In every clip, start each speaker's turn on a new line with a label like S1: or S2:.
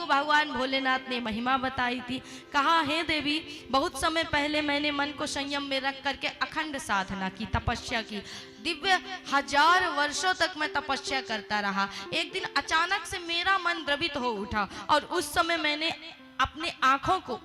S1: को भगवान भोलेनाथ ने महिमा बताई थी। कहा, हे देवी, बहुत समय पहले मैंने मन को संयम में रख करके अखंड साधना की, तपस्या की, दिव्य 1000 वर्षों तक मैं तपस्या करता रहा। एक दिन अचानक से मेरा मन द्रवित हो उठा और उस समय मैंने अपने आंखों को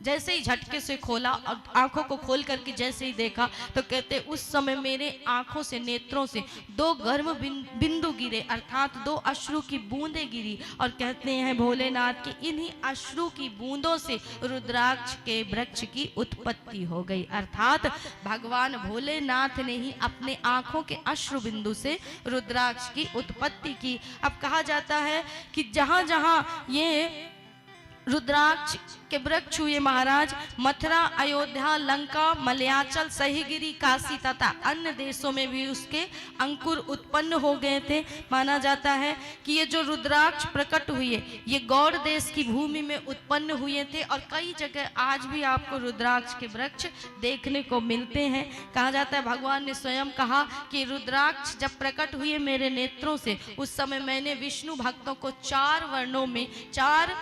S1: जैसे ही झटके से खोला और आंखों को खोल करके जैसे ही देखा तो कहते उस समय मेरे आंखों से, नेत्रों से 2 गर्म बिंदु गिरे, अर्थात 2 अश्रु की बूंदें गिरी। और कहते हैं भोलेनाथ की इन्हीं अश्रु की बूंदों से रुद्राक्ष के वृक्ष की उत्पत्ति हो गई। अर्थात भगवान भोलेनाथ ने ही अपने आंखों के अश्रु बिंदु से रुद्राक्ष की उत्पत्ति की। अब कहा जाता है कि जहां जहां ये रुद्राक्ष के वृक्ष हुए महाराज, मथुरा, अयोध्या, लंका, मलयाचल, सहीगिरी, काशी तथा अन्य देशों में भी उसके अंकुर उत्पन्न हो गए थे। माना जाता है कि ये जो रुद्राक्ष प्रकट हुए ये गौड़ देश की भूमि में उत्पन्न हुए थे और कई जगह आज भी आपको रुद्राक्ष के वृक्ष देखने को मिलते हैं। कहा जाता है भगवान ने स्वयं कहा कि रुद्राक्ष जब प्रकट हुए मेरे नेत्रों से, उस समय मैंने विष्णु भक्तों को 4 वर्णों में, 4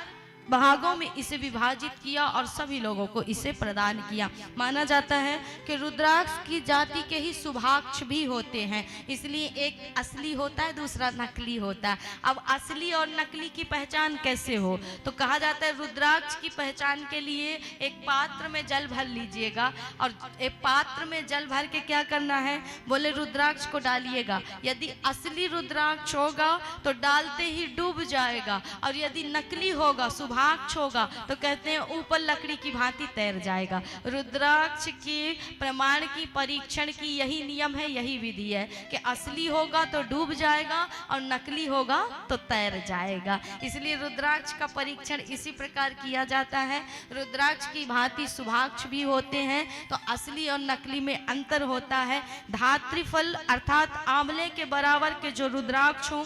S1: भागों में इसे विभाजित किया और सभी लोगों को इसे प्रदान किया। माना जाता है कि रुद्राक्ष की जाति के ही शुभाक्ष भी होते हैं, इसलिए एक असली होता है, दूसरा नकली होता है। अब असली और नकली की पहचान कैसे हो, तो कहा जाता है रुद्राक्ष की पहचान के लिए एक पात्र में जल भर लीजिएगा और एक पात्र में जल भर के क्या करना है, बोले रुद्राक्ष को डालिएगा। यदि असली रुद्राक्ष होगा तो डालते ही डूब जाएगा और यदि नकली होगा, शुभाक्ष होगा, तो कहते हैं ऊपर लकड़ी की भांति तैर जाएगा। रुद्राक्ष की प्रमाण की, परीक्षण की यही नियम है, यही विधि है कि असली होगा तो डूब जाएगा और नकली होगा तो तैर जाएगा। इसलिए रुद्राक्ष का परीक्षण इसी प्रकार किया जाता है। रुद्राक्ष की भांति शुभाक्ष भी होते हैं, तो असली और नकली में अंतर होता है। धात्रीफल अर्थात आंवले के बराबर के जो रुद्राक्ष हो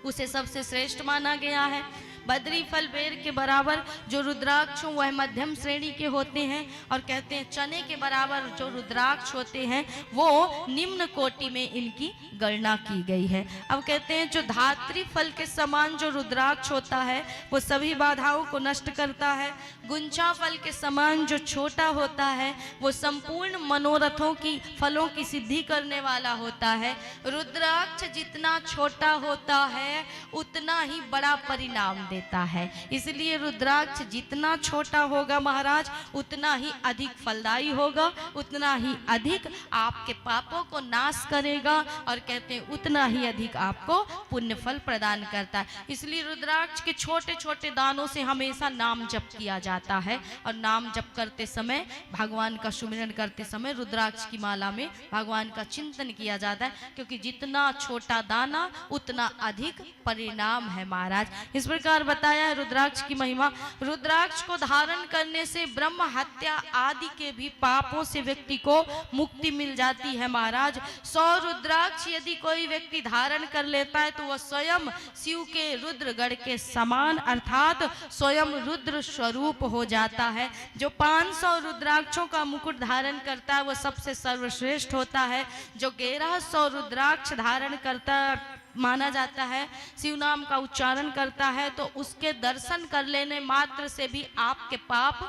S1: उसे सबसे श्रेष्ठ माना गया है। बद्री फल बेर के बराबर जो रुद्राक्ष हो वह मध्यम श्रेणी के होते हैं और कहते हैं चने के बराबर जो रुद्राक्ष होते हैं वो निम्न कोटि में इनकी गणना की गई है। अब कहते हैं जो धात्री फल के समान जो रुद्राक्ष होता है वो सभी बाधाओं को नष्ट करता है। गुंचा फल के समान जो छोटा होता है वो संपूर्ण मनोरथों की, फलों की सिद्धि करने वाला होता है। रुद्राक्ष जितना छोटा होता है उतना ही बड़ा परिणाम देता है, इसलिए रुद्राक्ष जितना छोटा होगा महाराज उतना ही अधिक फलदायी होगा, उतना ही अधिक आपके पापों को नाश करेगा और कहते हैं उतना ही अधिक आपको पुण्य फल प्रदान करता है। इसलिए रुद्राक्ष के छोटे छोटे दानों से हमेशा नाम जप किया जाता है और नाम जप करते समय, भगवान का सुमिरन करते समय रुद्राक्ष की माला में भगवान का चिंतन किया जाता है, क्योंकि जितना छोटा दाना उतना अधिक परिणाम है महाराज। इस प्रकार बताया है रुद्राक्ष की महिमा। रुद्राक्ष को धारण करने से ब्रह्म हत्या आदि के भी पापों से व्यक्ति को मुक्ति मिल जाती है महाराज। 100 रुद्राक्ष यदि कोई व्यक्ति धारण कर लेता है तो वह स्वयं शिव के रुद्रगढ़ के समान अर्थात स्वयं रुद्र स्वरूप हो जाता है। जो 500 रुद्राक्षों का मुकुट धारण करता है वह सबसे सर्वश्रेष्ठ होता है। जो 1100 रुद्राक्ष धारण करता माना जाता है, शिव नाम का उच्चारण करता है, तो उसके दर्शन कर लेने मात्र से भी आपके पाप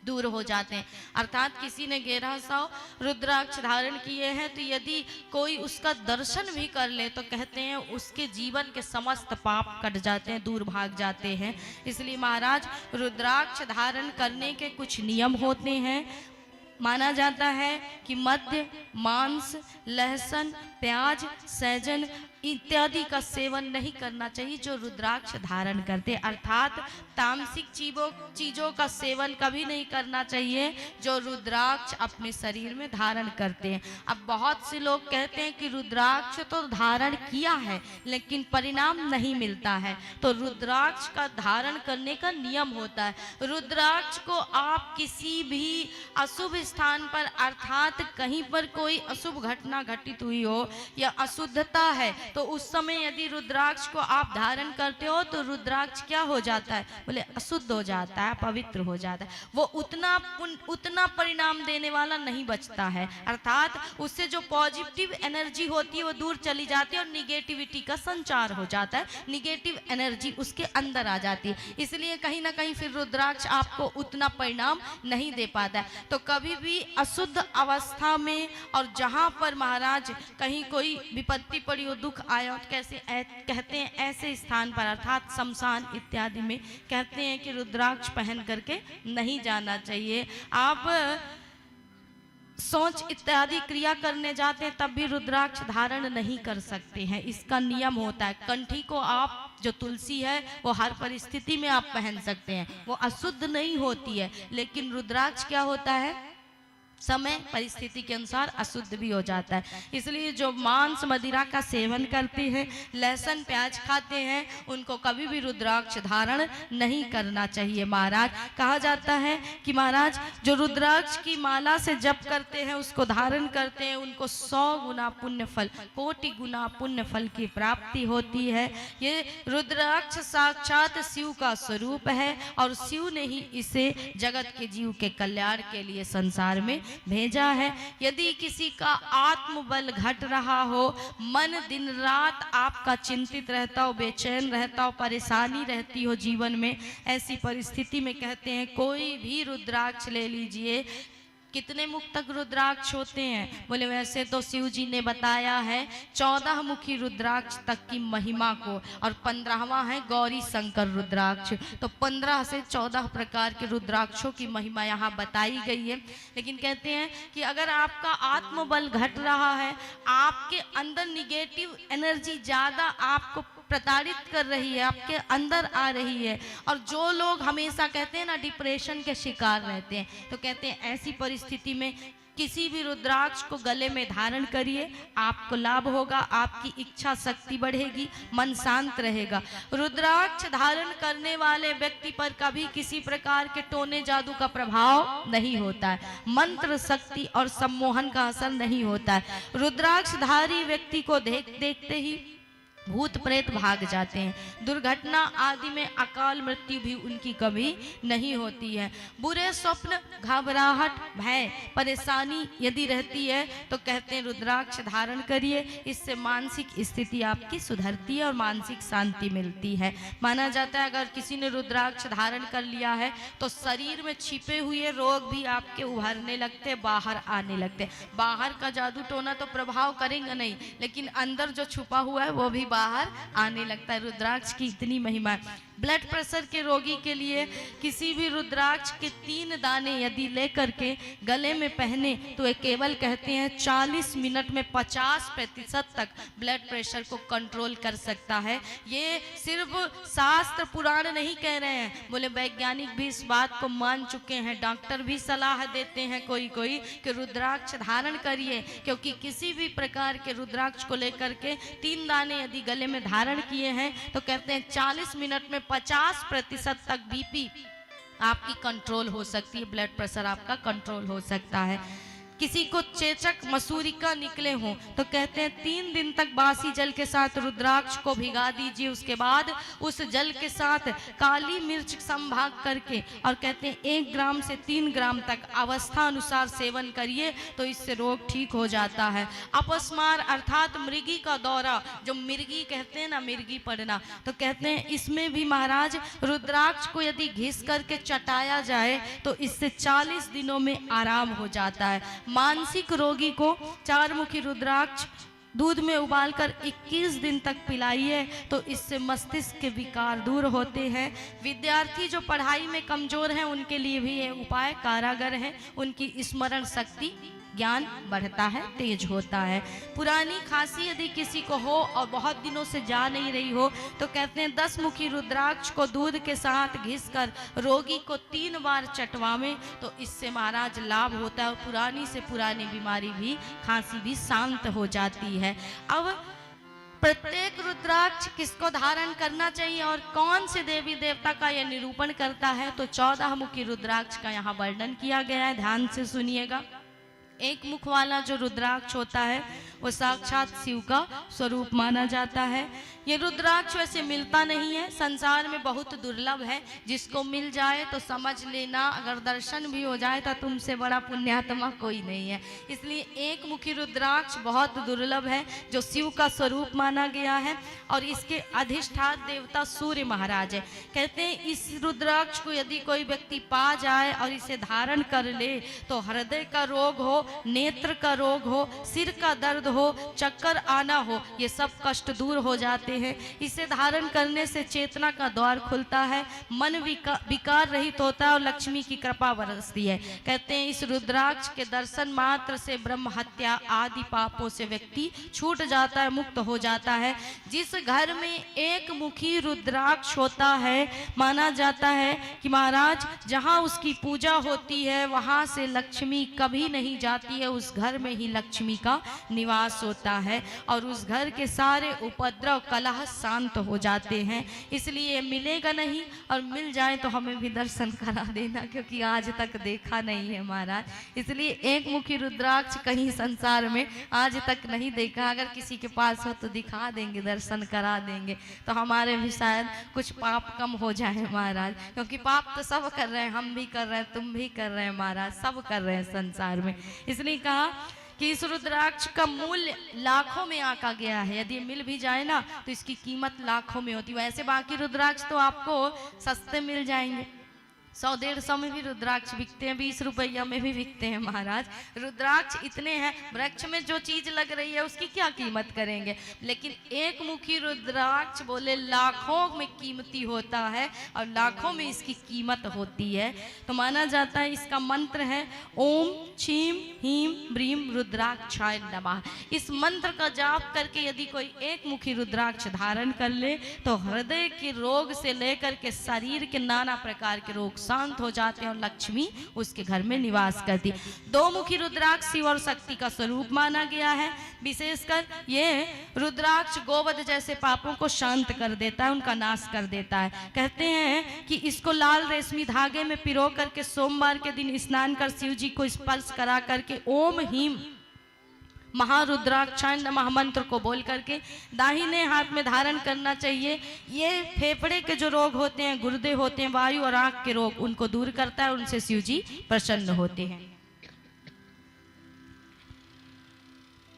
S1: दूर हो जाते हैं। अर्थात किसी ने 1100 रुद्राक्ष धारण किए हैं तो यदि कोई उसका दर्शन भी कर ले तो कहते हैं उसके जीवन के समस्त पाप कट जाते हैं, दूर भाग जाते हैं। इसलिए महाराज रुद्राक्ष धारण करने के कुछ नियम होते हैं। माना जाता है कि मद्य, मांस, लहसुन, प्याज, सहजन इत्यादि का सेवन नहीं करना चाहिए जो रुद्राक्ष धारण करते, अर्थात तामसिक चीजों का सेवन कभी नहीं करना चाहिए जो रुद्राक्ष अपने शरीर में धारण करते हैं। अब बहुत से लोग कहते हैं कि रुद्राक्ष तो धारण किया है लेकिन परिणाम नहीं मिलता है, तो रुद्राक्ष का धारण करने का नियम होता है। रुद्राक्ष को आप किसी भी अशुभ स्थान पर अर्थात कहीं पर कोई अशुभ घटना घटित हुई हो या अशुद्धता है तो उस समय यदि रुद्राक्ष को आप धारण करते हो तो रुद्राक्ष क्या हो जाता है, बोले अशुद्ध हो जाता है, पवित्र हो जाता है, वो उतना परिणाम देने वाला नहीं बचता है। अर्थात उससे जो पॉजिटिव एनर्जी होती है वो दूर चली जाती है और निगेटिविटी का संचार हो जाता है, निगेटिव एनर्जी उसके अंदर आ जाती है। इसलिए कहीं ना कहीं फिर रुद्राक्ष आपको उतना परिणाम नहीं दे पाता है। तो कभी भी अशुद्ध अवस्था में और जहां पर महाराज कहीं कोई विपत्ति पड़ी हो, दुख आया हो, कैसे कहते हैं ऐसे स्थान पर अर्थात शमशान इत्यादि में कहते हैं कि रुद्राक्ष पहन करके नहीं जाना चाहिए। आप सोच इत्यादि क्रिया करने जाते हैं तब भी रुद्राक्ष धारण नहीं कर सकते हैं, इसका नियम होता है। कंठी को आप जो तुलसी है वो हर परिस्थिति में आप पहन सकते हैं, वो अशुद्ध नहीं होती है, लेकिन रुद्राक्ष क्या होता है, समय परिस्थिति के अनुसार अशुद्ध भी हो जाता है। इसलिए जो मांस मदिरा का सेवन करते हैं, लहसुन प्याज खाते हैं, उनको कभी भी रुद्राक्ष धारण नहीं करना चाहिए। महाराज कहा जाता है कि महाराज जो रुद्राक्ष की माला से जप करते हैं, उसको धारण करते हैं, उनको 100 गुना पुण्य फल, कोटि गुना पुण्य फल की प्राप्ति होती है। ये रुद्राक्ष साक्षात शिव का स्वरूप है और शिव ने ही इसे जगत के जीव के कल्याण के लिए संसार में भेजा है। यदि किसी का आत्मबल घट रहा हो, मन दिन रात आपका चिंतित रहता हो, बेचैन रहता हो, परेशानी रहती हो जीवन में, ऐसी परिस्थिति में कहते हैं कोई भी रुद्राक्ष ले लीजिए। कितने मुख तक रुद्राक्ष होते हैं, बोले वैसे तो शिव जी ने बताया है 14 मुखी रुद्राक्ष तक की महिमा को, और 15वां है गौरी शंकर रुद्राक्ष। तो 15 से 14 प्रकार के रुद्राक्षों की महिमा यहाँ बताई गई है। लेकिन कहते हैं कि अगर आपका आत्मबल घट रहा है, आपके अंदर निगेटिव एनर्जी ज्यादा आपको प्रताड़ित कर रही है, आपके अंदर आ रही है, और जो लोग हमेशा कहते हैं ना डिप्रेशन के शिकार रहते हैं, तो कहते हैं ऐसी परिस्थिति में किसी भी रुद्राक्ष को गले में धारण करिए, आपको लाभ होगा, आपकी इच्छा शक्ति बढ़ेगी, मन शांत रहेगा। रुद्राक्ष धारण करने वाले व्यक्ति पर कभी किसी प्रकार के टोने जादू का प्रभाव नहीं होता है, मंत्र शक्ति और सम्मोहन का असर नहीं होता है। रुद्राक्षधारी व्यक्ति को देखते ही भूत प्रेत भाग जाते हैं, दुर्घटना आदि में अकाल मृत्यु भी उनकी कभी नहीं होती है। बुरे स्वप्न, घबराहट, भय, परेशानी यदि रहती है तो कहते हैं रुद्राक्ष धारण करिए, इससे मानसिक स्थिति आपकी सुधरती है और मानसिक शांति मिलती है। माना जाता है अगर किसी ने रुद्राक्ष धारण कर लिया है तो शरीर में छिपे हुए रोग भी आपके उभरने लगते, बाहर आने लगते। बाहर का जादू टोना तो प्रभाव करेंगे नहीं, लेकिन अंदर जो छुपा हुआ है वो भी बाहर आने लगता है। रुद्राक्ष की इतनी महिमा है। ब्लड प्रेशर के रोगी के लिए किसी भी रुद्राक्ष के 3 दाने यदि लेकर के गले में पहने तो ये केवल कहते हैं 40 मिनट में 50% तक ब्लड प्रेशर को कंट्रोल कर सकता है। ये सिर्फ शास्त्र पुराण नहीं कह रहे हैं, बोले वैज्ञानिक भी इस बात को मान चुके हैं। डॉक्टर भी सलाह देते हैं कोई कि रुद्राक्ष धारण करिए, क्योंकि किसी भी प्रकार के रुद्राक्ष को लेकर के 3 दाने यदि गले में धारण किए हैं तो कहते हैं 40 मिनट में 50% तक बीपी आपकी कंट्रोल हो सकती है, ब्लड प्रेशर आपका कंट्रोल हो सकता है। किसी को चेचक मसूरिका निकले हों तो कहते हैं 3 दिन तक बासी जल के साथ रुद्राक्ष को भिगा दीजिए, उसके बाद उस जल के साथ काली मिर्च संभाग करके और कहते हैं 1 ग्राम से 3 ग्राम तक अवस्था अनुसार सेवन करिए तो इससे रोग ठीक हो जाता है। अपस्मार अर्थात मृगी का दौरा, जो मिर्गी कहते हैं ना, मिर्गी पड़ना, तो कहते हैं इसमें भी महाराज रुद्राक्ष को यदि घिस करके चटाया जाए तो इससे 40 दिनों में आराम हो जाता है। मानसिक रोगी को 4 मुखी रुद्राक्ष दूध में उबालकर 21 दिन तक पिलाइए तो इससे मस्तिष्क के विकार दूर होते हैं। विद्यार्थी जो पढ़ाई में कमजोर हैं उनके लिए भी ये उपाय कारागर है, उनकी स्मरण शक्ति, ज्ञान बढ़ता है, तेज होता है। पुरानी खांसी यदि किसी को हो और बहुत दिनों से जा नहीं रही हो तो कहते हैं 10 मुखी रुद्राक्ष को दूध के साथ घिसकर रोगी को 3 बार चटवावें तो इससे महाराज लाभ होता है और पुरानी से पुरानी बीमारी भी, खांसी भी शांत हो जाती है। अब प्रत्येक रुद्राक्ष किसको धारण करना चाहिए और कौन से देवी देवता का यह निरूपण करता है, तो 14 मुखी रुद्राक्ष का यहाँ वर्णन किया गया है, ध्यान से सुनिएगा। एक मुख वाला जो रुद्राक्ष होता है वो साक्षात शिव का स्वरूप माना जाता है। ये रुद्राक्ष वैसे मिलता नहीं है, संसार में बहुत दुर्लभ है। जिसको मिल जाए तो समझ लेना, अगर दर्शन भी हो जाए तो तुमसे बड़ा पुण्यात्मा कोई नहीं है। इसलिए एक मुखी रुद्राक्ष बहुत दुर्लभ है जो शिव का स्वरूप माना गया है और इसके अधिष्ठान देवता सूर्य महाराज है। कहते हैं इस रुद्राक्ष को यदि कोई व्यक्ति पा जाए और इसे धारण कर ले तो हृदय का रोग हो, नेत्र का रोग हो, सिर का दर्द हो, चक्कर आना हो, ये सब कष्ट दूर हो जाते हैं। इसे धारण करने से चेतना का द्वार खुलता है, मन विकार रहित होता है और लक्ष्मी की कृपा बरसती है। कहते हैं इस रुद्राक्ष के दर्शन मात्र से ब्रह्म हत्या आदि पापों से व्यक्ति छूट जाता है, मुक्त हो जाता है। जिस घर में एक मुखी रुद्राक्ष होता है, माना जाता है कि महाराज जहां उसकी पूजा होती है वहां से लक्ष्मी कभी नहीं जाती है, उस घर में ही लक्ष्मी का निवास होता है और उस घर के सारे उपद्रव कलह शांत हो जाते हैं। इसलिए मिलेगा नहीं और मिल जाए तो हमें भी दर्शन करा देना, क्योंकि आज तक देखा नहीं है महाराज। इसलिए एक मुखी रुद्राक्ष कहीं संसार में आज तक नहीं देखा। अगर किसी के पास हो तो दिखा देंगे, दर्शन करा देंगे, तो हमारे भी शायद कुछ पाप कम हो जाए महाराज। क्योंकि पाप तो सब कर रहे हैं, हम भी कर रहे हैं, तुम भी कर रहे हैं महाराज, सब कर रहे हैं संसार में। इसलिए कहा कि इस रुद्राक्ष का मूल्य लाखों में आका गया है। यदि मिल भी जाए ना तो इसकी कीमत लाखों में होती है। वैसे बाकी रुद्राक्ष तो आपको सस्ते मिल जाएंगे, 100-150 में भी रुद्राक्ष बिकते हैं, 20 रुपया में भी बिकते हैं महाराज। रुद्राक्ष इतने हैं, वृक्ष में जो चीज लग रही है उसकी क्या कीमत करेंगे, लेकिन एक मुखी रुद्राक्ष बोले लाखों में कीमती होता है और लाखों में इसकी कीमत होती है। तो माना जाता है इसका मंत्र है ओम छीम हीम ब्रीम रुद्राक्षाय नमः। इस मंत्र का जाप करके यदि कोई एक मुखी रुद्राक्ष धारण कर ले तो हृदय के रोग से लेकर के शरीर के नाना प्रकार के रोग शांत हो जाते हैं और लक्ष्मी उसके घर में निवास करती। दो मुखी रुद्राक्ष शिव और शक्ति का स्वरूप माना गया है। विशेषकर ये रुद्राक्ष गोवध जैसे पापों को शांत कर देता है, उनका नाश कर देता है। कहते हैं कि इसको लाल रेशमी धागे में पिरो करके सोमवार के दिन स्नान कर शिव जी को स्पर्श करा करके ओम हीम महारुद्राक्षाय नमः मंत्र को बोल करके दाहिने हाथ में धारण करना चाहिए। ये फेफड़े के जो रोग होते हैं, गुर्दे होते हैं, वायु और आंख के रोग, उनको दूर करता है, उनसे शिव जी प्रसन्न होते हैं।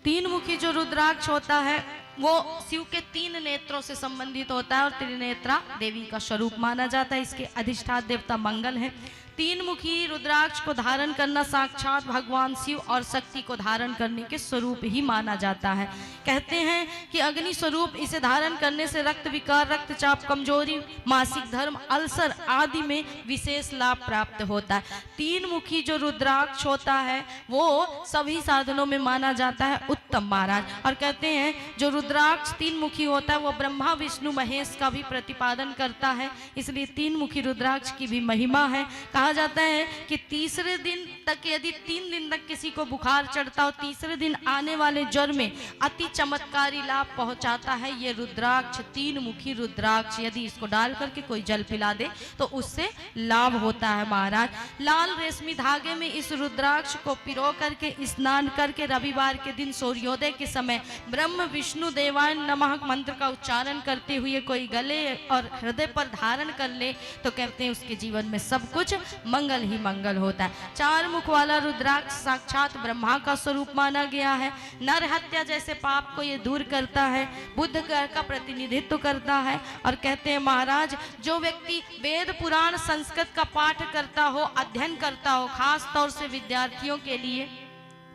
S1: तीन मुखी जो रुद्राक्ष होता है वो शिव के 3 नेत्रों से संबंधित होता है और त्रिनेत्रा देवी का स्वरूप माना जाता है। इसके अधिष्ठान देवता मंगल है। 3 मुखी रुद्राक्ष को धारण करना साक्षात भगवान शिव और शक्ति को धारण करने के स्वरूप ही माना जाता है। कहते हैं कि अग्नि स्वरूप इसे धारण करने से रक्त विकार, रक्तचाप, कमजोरी, मासिक धर्म, अल्सर आदि में विशेष लाभ प्राप्त होता है। 3 मुखी जो रुद्राक्ष होता है वो सभी साधनों में माना जाता है उत्तम महाराज। और कहते हैं जो रुद्राक्ष 3 मुखी होता है वो ब्रह्मा विष्णु महेश का भी प्रतिपादन करता है। इसलिए 3 मुखी रुद्राक्ष की भी महिमा है। कहा जाता है कि तीसरे दिन तक यदि 3 दिन तक किसी को बुखार चढ़ता हो, तीसरे दिन आने वाले ज्वर में अति चमत्कारी लाभ पहुंचाता है ये रुद्राक्ष। 3 मुखी रुद्राक्ष यदि इसको डाल करके कोई जल पिला दे तो उससे लाभ होता है महाराज। लाल रेशमी धागे में इस रुद्राक्ष को पिरो करके स्नान करके रविवार के दिन सूर्योदय के समय ब्रह्म विष्णु देवाय नमः मंत्र का उच्चारण करते हुए कोई गले और हृदय पर धारण कर ले तो कहते हैं उसके जीवन में सब कुछ मंगल ही मंगल होता है। 4 मुख वाला रुद्राक्ष साक्षात ब्रह्मा का स्वरूप माना गया है। नर हत्या जैसे पाप को ये दूर करता है, बुद्ध ग्रह का प्रतिनिधित्व करता है। और कहते हैं महाराज जो व्यक्ति वेद पुराण संस्कृत का पाठ करता हो, अध्ययन करता हो, खास तौर से विद्यार्थियों के लिए,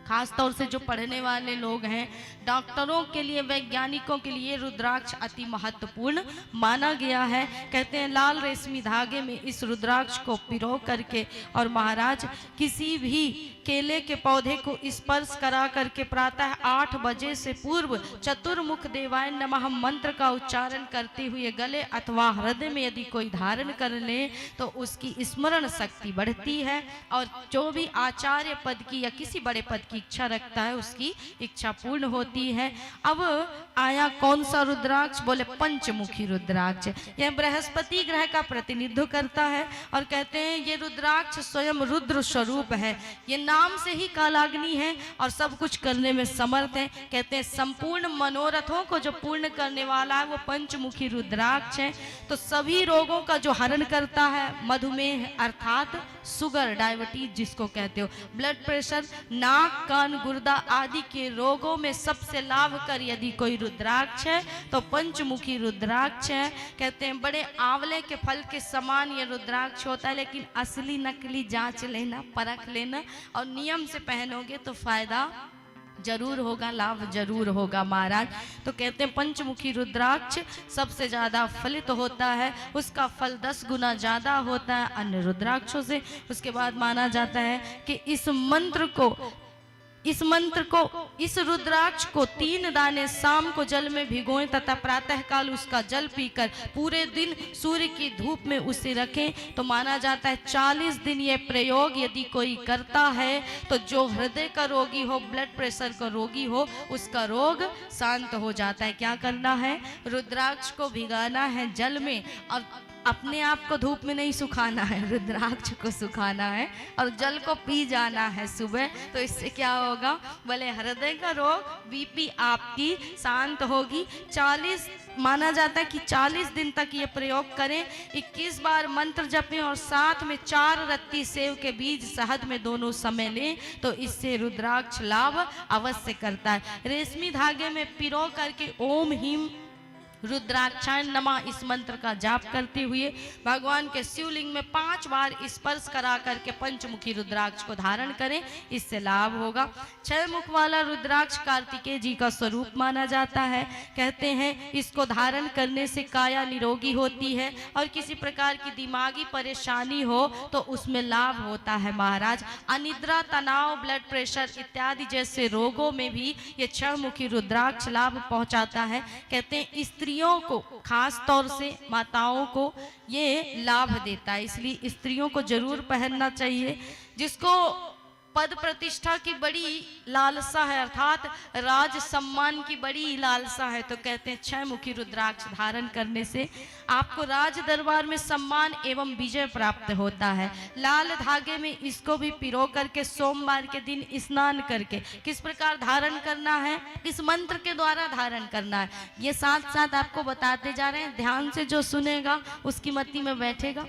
S1: खास तौर से जो पढ़ने वाले लोग हैं, डॉक्टरों के लिए, वैज्ञानिकों के लिए रुद्राक्ष अति महत्वपूर्ण माना गया है। कहते हैं लाल रेशमी धागे में इस रुद्राक्ष को पिरो करके और महाराज किसी भी केले के पौधे को स्पर्श करा करके प्रातः 8 बजे से पूर्व चतुर्मुख देवाय नमः मंत्र का उच्चारण करते हुए गले अथवा हृदय में यदि कोई धारण कर ले तो उसकी स्मरण शक्ति बढ़ती है और जो भी आचार्य पद की या किसी बड़े पद की की इच्छा रखता है उसकी इच्छा पूर्ण होती है। अब आया कौन सा रुद्राक्ष? बोले पंचमुखी रुद्राक्ष। यह बृहस्पति ग्रह का प्रतिनिधित्व करता है और कहते हैं ये रुद्राक्ष स्वयं रुद्र स्वरूप है। ये नाम से ही कालाग्नि है और सब कुछ करने में समर्थ है। कहते हैं संपूर्ण मनोरथों को जो पूर्ण करने वाला है वो पंचमुखी रुद्राक्ष है। तो सभी रोगों का जो हरण करता है, मधुमेह अर्थात शुगर, डायबिटीज जिसको कहते हो, ब्लड प्रेशर, नाक कान गुर्दा आदि के रोगों में सबसे लाभकर यदि कोई रुद्राक्ष है तो पंचमुखी रुद्राक्ष है। कहते हैं बड़े आंवले के फल के समान ये रुद्राक्ष होता है, लेकिन असली नकली जांच लेना, परख लेना और नियम से पहनोगे तो फायदा जरूर होगा, लाभ जरूर होगा महाराज। तो कहते हैं पंचमुखी रुद्राक्ष सबसे ज्यादा फलित होता है, उसका फल 10 गुना ज्यादा होता है अन्य रुद्राक्षों से। उसके बाद माना जाता है कि इस मंत्र को इस रुद्राक्ष को 3 दाने शाम को जल में भिगोएं तथा प्रातः काल उसका जल पीकर पूरे दिन सूर्य की धूप में उसे रखें। तो माना जाता है 40 दिन ये प्रयोग यदि कोई करता है तो जो हृदय का रोगी हो, ब्लड प्रेशर का रोगी हो, उसका रोग शांत हो जाता है। क्या करना है? रुद्राक्ष को भिगाना है जल में और अपने आप को धूप में नहीं सुखाना है, रुद्राक्ष को सुखाना है और जल को पी जाना है सुबह। तो इससे क्या होगा? बोले हृदय का रोग, बीपी आपकी शांत होगी। 40 माना जाता है कि 40 दिन तक ये प्रयोग करें। 21 बार मंत्र जपें और साथ में 4 रत्ती सेव के बीज शहद में दोनों समय लें तो इससे रुद्राक्ष लाभ अवश्य करता है। रेशमी धागे में पिरो करके ओम हीम रुद्राक्षाय नमः इस मंत्र का जाप करते हुए भगवान के शिवलिंग में 5 बार स्पर्श करा करके पंचमुखी रुद्राक्ष को धारण करें, इससे लाभ होगा। 6 मुख वाला रुद्राक्ष कार्तिकेय जी का स्वरूप माना जाता है। कहते हैं इसको धारण करने से काया निरोगी होती है और किसी प्रकार की दिमागी परेशानी हो तो उसमें लाभ होता है महाराज। अनिद्रा, तनाव, ब्लड प्रेशर इत्यादि जैसे रोगों में भी ये 6 मुखी रुद्राक्ष लाभ पहुंचाता है। कहते हैं स्त्रियों को, खास तौर से माताओं को ये लाभ देता है, इसलिए स्त्रियों को जरूर पहनना चाहिए। जिसको पद प्रतिष्ठा की बड़ी लालसा है अर्थात राज सम्मान की बड़ी लालसा है तो कहते हैं 6 मुखी रुद्राक्ष धारण करने से आपको राज दरबार में सम्मान एवं विजय प्राप्त होता है। लाल धागे में इसको भी पिरो करके सोमवार के दिन स्नान करके किस प्रकार धारण करना है, इस मंत्र के द्वारा धारण करना है। ये साथ साथ आपको बताते जा रहे हैं, ध्यान से जो सुनेगा उसकी मति में बैठेगा,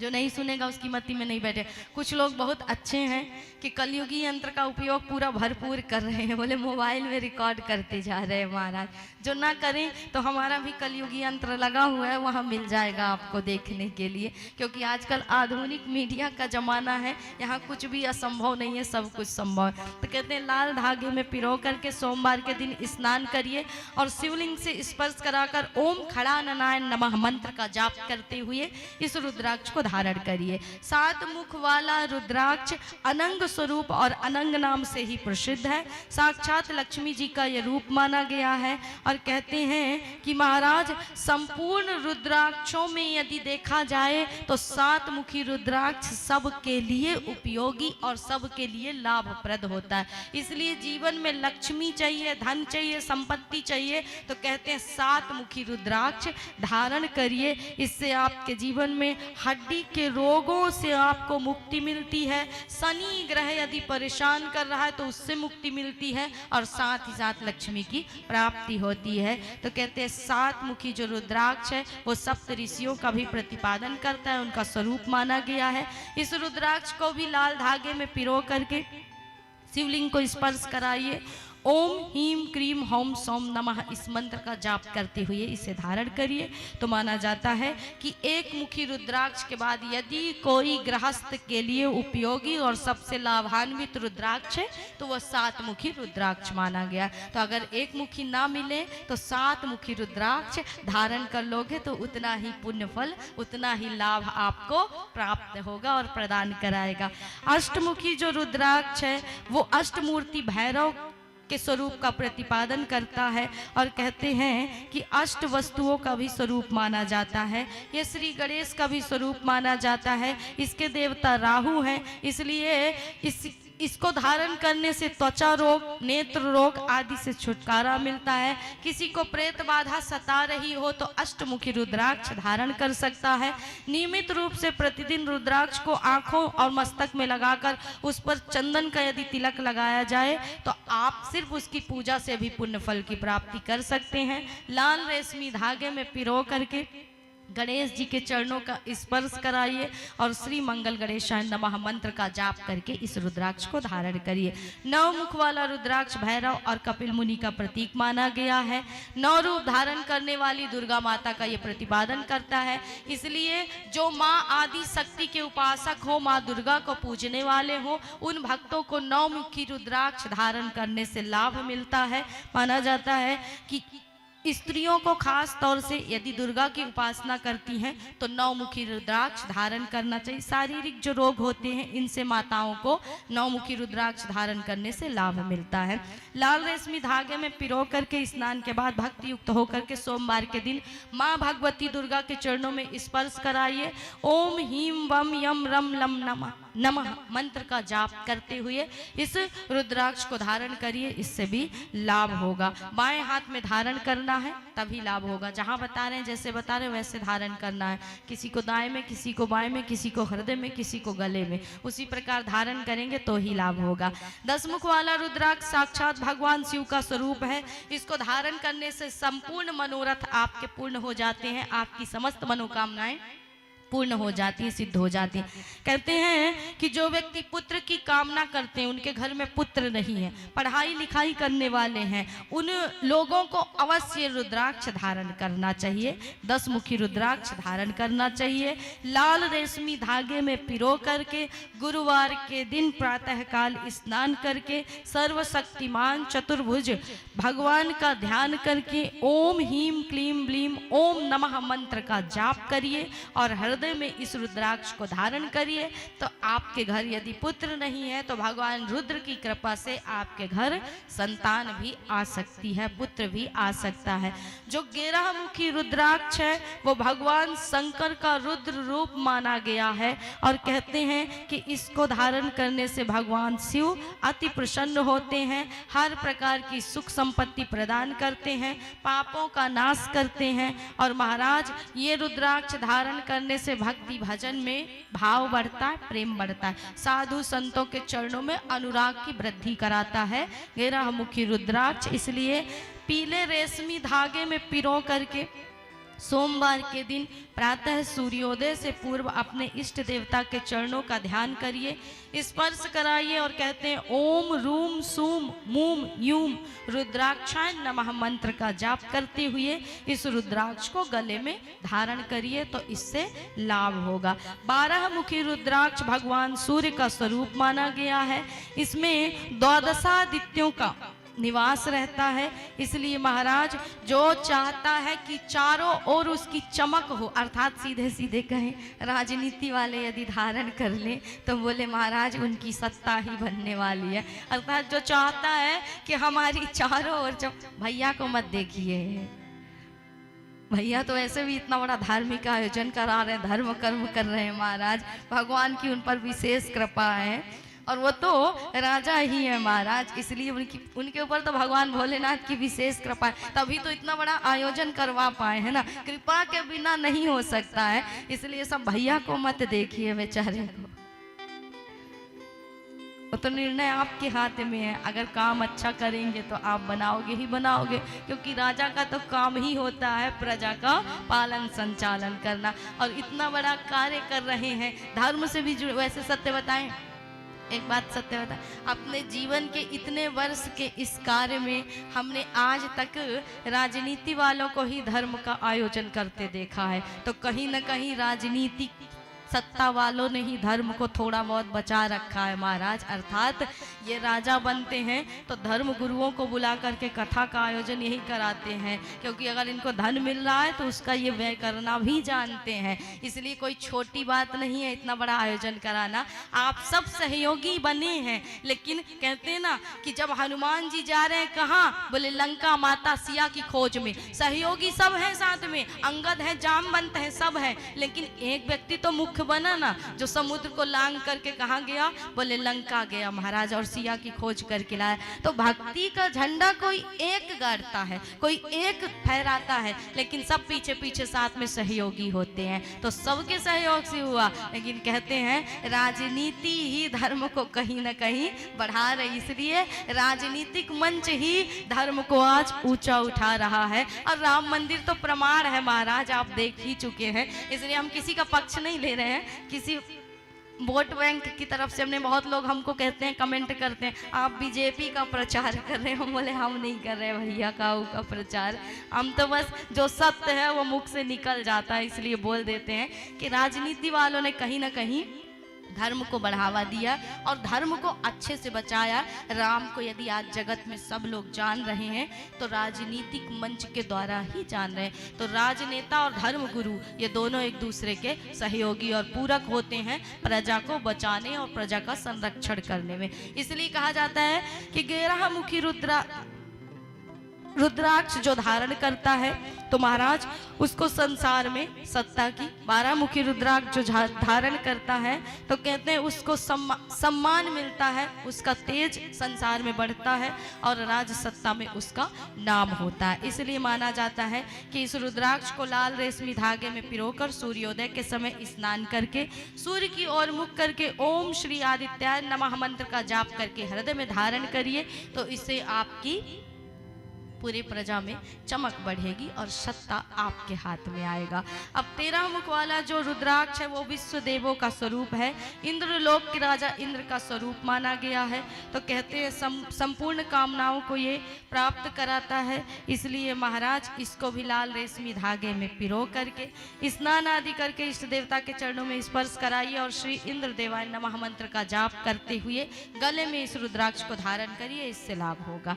S1: जो नहीं सुनेगा उसकी मति में नहीं बैठे। कुछ लोग बहुत अच्छे हैं कि कलयुगी यंत्र का उपयोग पूरा भरपूर कर रहे हैं, बोले मोबाइल में रिकॉर्ड करते जा रहे हैं महाराज। जो ना करें तो हमारा भी कलयुगी यंत्र लगा हुआ है, वहाँ मिल जाएगा आपको देखने के लिए, क्योंकि आजकल आधुनिक मीडिया का जमाना है, यहाँ कुछ भी असंभव नहीं है, सब कुछ संभव है। तो कहते हैं लाल धागे में पिरो करके सोमवार के दिन स्नान करिए और शिवलिंग से स्पर्श कराकर ओम खड़ाननाय नमः मंत्र का जाप करते हुए इस रुद्राक्ष को धारण करिए। 7 मुख वाला रुद्राक्ष अनंग स्वरूप और अनंग नाम से ही प्रसिद्ध है। साक्षात लक्ष्मी जी का यह रूप माना गया है और कहते हैं कि महाराज संपूर्ण रुद्राक्षों में यदि देखा जाए तो 7 मुखी रुद्राक्ष सबके लिए उपयोगी और सबके लिए लाभप्रद होता है। इसलिए जीवन में लक्ष्मी चाहिए, धन चाहिए, संपत्ति चाहिए तो कहते हैं 7 मुखी रुद्राक्ष धारण करिए। इससे आपके जीवन में हड्डी के रोगों से आपको मुक्ति मिलती है। शनि ग्रह यदि परेशान कर रहा है तो उससे मुक्ति मिलती है और साथ ही साथ लक्ष्मी की प्राप्ति होती है। तो कहते हैं 7 मुखी जो रुद्राक्ष है वो सप्त ऋषियों का भी प्रतिपादन करता है, उनका स्वरूप माना गया है। इस रुद्राक्ष को भी लाल धागे में पिरो करके शिवलिंग को स्पर्श कराइए। ओम हीम क्रीम होम सोम नमः इस मंत्र का जाप करते हुए इसे धारण करिए। तो माना जाता है कि 1 मुखी रुद्राक्ष के बाद यदि कोई गृहस्थ के लिए उपयोगी और सबसे लाभान्वित रुद्राक्ष है तो वह 7 मुखी रुद्राक्ष माना गया। तो अगर 1 मुखी ना मिले तो 7 मुखी रुद्राक्ष धारण कर लोगे तो उतना ही पुण्य फल, उतना ही लाभ आपको प्राप्त होगा और प्रदान कराएगा। अष्टमुखी जो रुद्राक्ष है वो अष्टमूर्ति भैरव के स्वरूप का प्रतिपादन करता है और कहते हैं कि 8 वस्तुओं का भी स्वरूप माना जाता है। ये श्री गणेश का भी स्वरूप माना जाता है। इसके देवता राहु हैं, इसलिए इसको धारण करने से त्वचा रोग, नेत्र रोग आदि से छुटकारा मिलता है। किसी को प्रेत बाधा सता रही हो तो अष्टमुखी रुद्राक्ष धारण कर सकता है। नियमित रूप से प्रतिदिन रुद्राक्ष को आंखों और मस्तक में लगाकर उस पर चंदन का यदि तिलक लगाया जाए तो आप सिर्फ उसकी पूजा से भी पुण्य फल की प्राप्ति कर सकते हैं। लाल रेशमी धागे में पिरो करके गणेश जी के चरणों का स्पर्श कराइए और श्री मंगल गणेशाय नमः मंत्र का जाप करके इस रुद्राक्ष को धारण करिए। 9 मुख वाला रुद्राक्ष भैरव और कपिल मुनि का प्रतीक माना गया है। 9 रूप धारण करने वाली दुर्गा माता का ये प्रतिपादन करता है। इसलिए जो माँ आदि शक्ति के उपासक हो, माँ दुर्गा को पूजने वाले हो, उन भक्तों को 9 मुखी रुद्राक्ष धारण करने से लाभ मिलता है। माना जाता है कि स्त्रियों को खास तौर से यदि दुर्गा की उपासना करती हैं तो 9 मुखी रुद्राक्ष धारण करना चाहिए। शारीरिक जो रोग होते हैं इनसे माताओं को 9 मुखी रुद्राक्ष धारण करने से लाभ मिलता है। लाल रेशमी धागे में पिरो करके स्नान के बाद भक्ति युक्त होकर के सोमवार के दिन माँ भगवती दुर्गा के चरणों में स्पर्श कराइए। ओम हीम वम यम रम लम नमः मंत्र का जाप करते हुए इस रुद्राक्ष को धारण करिए, इससे भी लाभ होगा। बाएं हाथ में धारण करना है तभी लाभ होगा। जहां बता रहे हैं, जैसे बता रहे हैं वैसे धारण करना है। किसी को दाएं में, किसी को बाएं में, किसी को हृदय में, किसी को गले में, उसी प्रकार धारण करेंगे तो ही लाभ होगा। 10 मुख वाला रुद्राक्ष साक्षात भगवान शिव का स्वरूप है। इसको धारण करने से संपूर्ण मनोरथ आपके पूर्ण हो जाते हैं। आपकी समस्त मनोकामनाएं पूर्ण हो जाती है, सिद्ध हो जाती है। कहते हैं कि जो व्यक्ति पुत्र की कामना करते हैं, उनके घर में पुत्र नहीं है, पढ़ाई लिखाई करने वाले हैं, उन लोगों को अवश्य रुद्राक्ष धारण करना चाहिए। 10 मुखी रुद्राक्ष धारण करना चाहिए। लाल रेशमी धागे में पिरो करके गुरुवार के दिन प्रातःकाल स्नान करके सर्वशक्तिमान चतुर्भुज भगवान का ध्यान करके ओम हीम क्लीम ब्लीम ओम नमः मंत्र का जाप करिए और हृदय में इस रुद्राक्ष को धारण करिए। तो आपके घर यदि पुत्र नहीं है तो भगवान रुद्र की कृपा से आपके घर संतान भी आ सकती है, पुत्र भी आ सकता है। जो 11 मुखी रुद्राक्ष है वो भगवान शंकर का रुद्र रूप माना गया है और कहते हैं कि इसको धारण करने से भगवान शिव अति प्रसन्न होते हैं, हर प्रकार की सुख संपत्ति प्रदान करते हैं, पापों का नाश करते हैं। और महाराज ये रुद्राक्ष धारण करने से भक्ति भजन में भाव बढ़ता है, प्रेम बढ़ता है, साधु संतों के चरणों में अनुराग की वृद्धि कराता है 11 मुखी रुद्राक्ष। इसलिए पीले रेशमी धागे में पिरो करके सोमवार के दिन प्रातः सूर्योदय से पूर्व अपने इष्ट देवता के चरणों का ध्यान करिए, स्पर्श कराइए और कहते हैं ओम रूम सूम मूम यूम रुद्राक्षाय नमः मंत्र का जाप करते हुए इस रुद्राक्ष को गले में धारण करिए तो इससे लाभ होगा। 12 मुखी रुद्राक्ष भगवान सूर्य का स्वरूप माना गया है। इसमें द्वादशादित्यों का निवास रहता है। इसलिए महाराज जो चाहता है कि चारों ओर उसकी चमक हो, अर्थात सीधे सीधे कहें राजनीति वाले यदि धारण कर ले तो बोले महाराज उनकी सत्ता ही बनने वाली है। अर्थात जो चाहता है कि हमारी चारों ओर भैया को मत देखिए, भैया तो ऐसे भी इतना बड़ा धार्मिक आयोजन करा रहे हैं, धर्म कर्म कर रहे हैं महाराज, भगवान की उन पर विशेष कृपा है और वो तो राजा ही है महाराज। इसलिए उनके ऊपर तो भगवान भोलेनाथ की विशेष कृपा है, तभी तो इतना बड़ा आयोजन करवा पाए है ना। कृपा के बिना नहीं हो सकता है। इसलिए सब भैया को मत देखिए बेचारे को, वो तो निर्णय आपके हाथ में है। अगर काम अच्छा करेंगे तो आप बनाओगे ही बनाओगे, क्योंकि राजा का तो काम ही होता है प्रजा का पालन संचालन करना। और इतना बड़ा कार्य कर रहे हैं, धर्म से भी जुड़े। वैसे सत्य बताएं, एक बात सत्य बता, अपने जीवन के इतने वर्ष के इस कार्य में हमने आज तक राजनीति वालों को ही धर्म का आयोजन करते देखा है। तो कहीं न कहीं राजनीतिक सत्ता वालों ने ही धर्म को थोड़ा बहुत बचा रखा है महाराज। अर्थात ये राजा बनते हैं तो धर्म गुरुओं को बुला करके कथा का आयोजन यही कराते हैं, क्योंकि अगर इनको धन मिल रहा है तो उसका ये व्यय करना भी जानते हैं। इसलिए कोई छोटी बात नहीं है इतना बड़ा आयोजन कराना। आप सब सहयोगी बने हैं, लेकिन कहते हैं ना कि जब हनुमान जी जा रहे हैं कहाँ, बोले लंका माता सिया की खोज में। सहयोगी सब हैं साथ में, अंगद है, जामवंत है, सब है, लेकिन एक व्यक्ति तो मुख्य बना ना, जो समुद्र को लांग करके कहाँ गया, बोले लंका गया महाराज और सिया की खोज करके लाया। तो भक्ति का झंडा कोई एक गाड़ता है, कोई एक फहराता है, लेकिन सब पीछे पीछे साथ में सहयोगी होते हैं। तो सबके सहयोग से हुआ, लेकिन कहते हैं राजनीति ही धर्म को कहीं ना कहीं बढ़ा रही, इसलिए राजनीतिक मंच ही धर्म को आज ऊंचा उठा रहा है। और राम मंदिर तो प्रमाण है महाराज, आप देख ही चुके हैं, इसलिए हम किसी का पक्ष नहीं ले रहे हैं। किसी वोट बैंक की तरफ से हमने, बहुत लोग हमको कहते हैं, कमेंट करते हैं आप बीजेपी का प्रचार कर रहे हो। बोले हम नहीं कर रहे भैया काऊ का प्रचार, हम तो बस जो सत्य है वो मुख से निकल जाता है, इसलिए बोल देते हैं कि राजनीति वालों ने कहीं ना कहीं धर्म को बढ़ावा दिया और धर्म को अच्छे से बचाया। राम को यदि आज जगत में सब लोग जान रहे हैं तो राजनीतिक मंच के द्वारा ही जान रहे हैं। तो राजनेता और धर्म गुरु ये दोनों एक दूसरे के सहयोगी और पूरक होते हैं प्रजा को बचाने और प्रजा का संरक्षण करने में। इसलिए कहा जाता है कि 11 मुखी रुद्राक्ष जो धारण करता है तो महाराज उसको संसार में सत्ता की, 12 मुखी रुद्राक्ष जो धारण करता है तो कहते हैं उसको सम्मान मिलता है, उसका तेज संसार में बढ़ता है और राज सत्ता में उसका नाम होता है। इसलिए माना जाता है कि इस रुद्राक्ष को लाल रेशमी धागे में पिरोकर सूर्योदय के समय स्नान करके सूर्य की ओर मुख करके ओम श्री आदित्याय नमः मंत्र का जाप करके हृदय में धारण करिए, तो इससे आपकी पूरी प्रजा में चमक बढ़ेगी और सत्ता आपके हाथ में आएगा। अब 13 मुख वाला जो रुद्राक्ष है वो विश्व देवों का स्वरूप है, इंद्रलोक के राजा इंद्र का स्वरूप माना गया है। तो कहते हैं संपूर्ण कामनाओं को ये प्राप्त कराता है, इसलिए महाराज इसको भी लाल रेशमी धागे में पिरो करके स्नान आदि करके इष्ट देवता के चरणों में स्पर्श कराइए और श्री इंद्र देवाय नमः मंत्र का जाप करते हुए गले में इस रुद्राक्ष को धारण करिए, इससे लाभ होगा।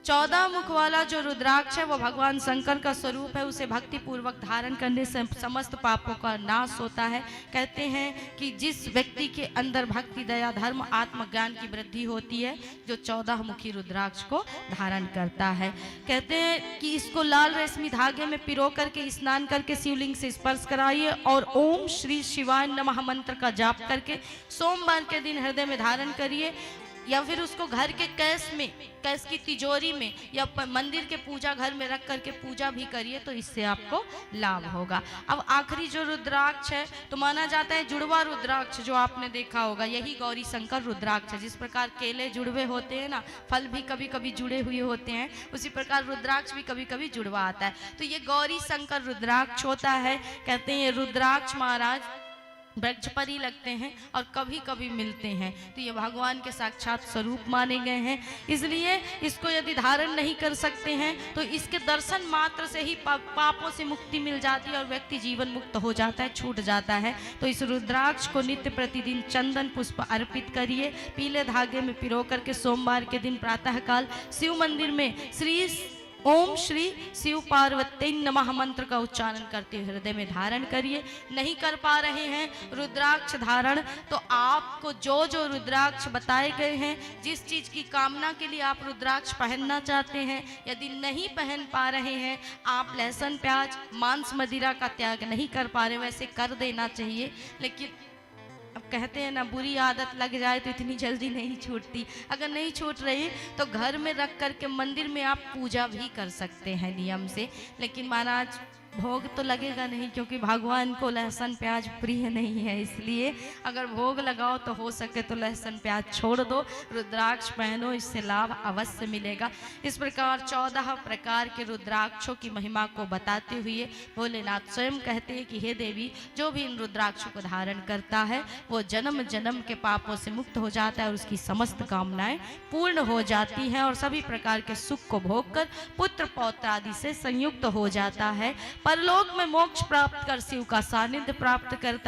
S1: 14 मुख वाला जो रुद्राक्ष है वो भगवान शंकर का स्वरूप है, उसे भक्ति पूर्वक धारण करने से समस्त पापों का नाश होता है। कहते हैं कि जिस व्यक्ति के अंदर भक्ति, दया, धर्म, आत्मज्ञान की वृद्धि होती है, जो 14 मुखी रुद्राक्ष को धारण करता है। कहते हैं कि इसको लाल रेशमी धागे में पिरो करके स्नान करके शिवलिंग से स्पर्श कराइए और ओम श्री शिवाय नमः मंत्र का जाप करके सोमवार के दिन हृदय में धारण करिए, या फिर उसको घर के कैश की तिजोरी में या मंदिर के पूजा घर में रख करके पूजा भी करिए, तो इससे आपको लाभ होगा। अब आखिरी जो रुद्राक्ष है तो माना जाता है जुड़वा रुद्राक्ष, जो आपने देखा होगा, यही गौरी शंकर रुद्राक्ष है। जिस प्रकार केले जुड़वे होते हैं ना, फल भी कभी कभी जुड़े हुए होते हैं, उसी प्रकार रुद्राक्ष भी कभी कभी जुड़वा आता है। तो ये गौरी शंकर रुद्राक्ष होता है। कहते हैं ये रुद्राक्ष महाराज वृक्ष पर ही लगते हैं और कभी कभी मिलते हैं, तो ये भगवान के साक्षात स्वरूप माने गए हैं। इसलिए इसको यदि धारण नहीं कर सकते हैं तो इसके दर्शन मात्र से ही पापों से मुक्ति मिल जाती है और व्यक्ति जीवन मुक्त हो जाता है, छूट जाता है। तो इस रुद्राक्ष को नित्य प्रतिदिन चंदन पुष्प अर्पित करिए, पीले धागे में पिरो करके सोमवार के दिन प्रातःकाल शिव मंदिर में श्री ओम श्री शिव पार्वती नमः मंत्र का उच्चारण करते हुए हृदय में धारण करिए। नहीं कर पा रहे हैं रुद्राक्ष धारण तो आपको जो जो रुद्राक्ष बताए गए हैं, जिस चीज की कामना के लिए आप रुद्राक्ष पहनना चाहते हैं, यदि नहीं पहन पा रहे हैं, आप लहसुन प्याज मांस मदिरा का त्याग नहीं कर पा रहे, वैसे कर देना चाहिए। लेकिन अब कहते हैं ना, बुरी आदत लग जाए तो इतनी जल्दी नहीं छूटती। अगर नहीं छूट रही तो घर में रख करके मंदिर में आप पूजा भी कर सकते हैं नियम से, लेकिन महाराज भोग तो लगेगा नहीं, क्योंकि भगवान को लहसुन प्याज प्रिय नहीं है। इसलिए अगर भोग लगाओ तो हो सके तो लहसुन प्याज छोड़ दो, रुद्राक्ष पहनो, इससे लाभ अवश्य मिलेगा। इस प्रकार 14 प्रकार के रुद्राक्षों की महिमा को बताते हुए भोलेनाथ स्वयं कहते हैं कि हे देवी, जो भी इन रुद्राक्षों को धारण करता है वो जन्म जन्म के पापों से मुक्त हो जाता है और उसकी समस्त कामनाएं पूर्ण हो जाती हैं और सभी प्रकार के सुख को भोग कर पुत्र पौत्र आदि से संयुक्त हो जाता है। परलोक में मोक्ष प्राप्त कर शिव का सानिध्य प्राप्त करता